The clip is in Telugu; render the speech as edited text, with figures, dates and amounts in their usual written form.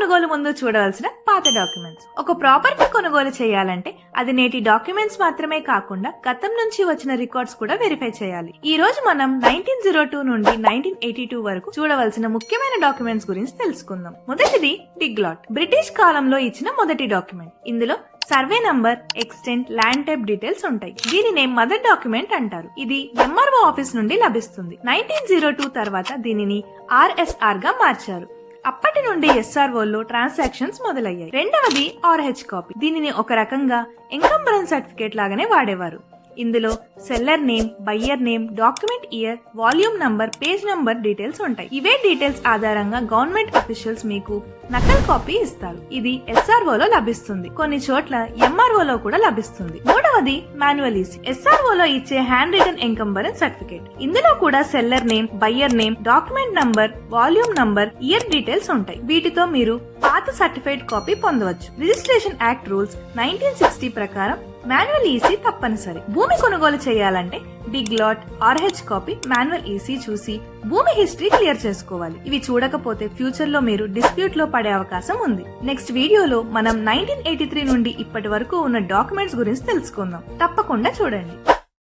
కొనుగోలు ముందు చూడవలసిన పాత డాక్యుమెంట్స్. ఒక ప్రాపర్టీ కొనుగోలు చేయాలంటే అది నేటి డాక్యుమెంట్స్ మాత్రమే కాకుండా గతం నుంచి వచ్చిన రికార్డ్స్ కూడా వెరిఫై చేయాలి. ఈ రోజు మనం 1902 నుండి 1982 వరకు చూడవలసిన ముఖ్యమైన డాక్యుమెంట్స్ గురించి తెలుసుకుందాం. మొదటిది డిగ్లాట్. బ్రిటిష్ కాలంలో ఇచ్చిన మొదటి డాక్యుమెంట్. ఇందులో survey number, extent, land type details ఉంటాయి. దీనినే మదర్ డాక్యుమెంట్ అంటారు. ఇది ఎంఆర్ఓ ఆఫీస్ నుండి లభిస్తుంది. 1902 తర్వాత దీనిని ఆర్ఎస్ఆర్ గా మార్చారు. అప్పటి నుండి ఎస్ఆర్ఓలో ట్రాన్సాక్షన్స్ మొదలయ్యాయి. రెండవది ఆర్హెచ్ కాపీ. దీనిని ఒక రకంగా ఎంకంబరెన్స్ సర్టిఫికేట్ లాగానే వాడేవారు. ఇందులో seller name, buyer name, document year, volume number, page number details ఉంటాయి. ఇవే డీటెయిల్స్ ఆధారంగా గవర్నమెంట్ అఫీషియల్స్ మీకు నకల్ కాపీ ఇస్తారు. ఇది ఎస్ఆర్ఓలో లభిస్తుంది. కొన్ని చోట్ల ఎంఆర్ఓలో కూడా లభిస్తుంది. మూడవది మాన్యువల్ ఈసీ. ఎస్ఆర్ఓలో ఇచ్చే హ్యాండ్ రిటన్ ఎంకంబరెన్స్ సర్టిఫికేట్. ఇందులో కూడా seller name, buyer name, document number, volume number, year details ఉంటాయి. వీటితో మీరు పాత సర్టిఫైడ్ కాపీ పొందవచ్చు. రిజిస్ట్రేషన్ యాక్ట్ రూల్స్ 1960 ప్రకారం మాన్యువల్ ఈసీ తప్పనిసరి. భూమి కొనుగోలు చేయాలంటే డిగ్లాట్, ఆర్హెచ్ కాపీ, మాన్యువల్ ఈసీ చూసి భూమి హిస్టరీ క్లియర్ చేసుకోవాలి. ఇవి చూడకపోతే ఫ్యూచర్ లో మీరు డిస్ప్యూట్ లో పడే అవకాశం ఉంది. నెక్స్ట్ వీడియోలో మనం 1983 నుండి ఇప్పటి వరకు ఉన్న డాక్యుమెంట్స్ గురించి తెలుసుకుందాం. తప్పకుండా చూడండి.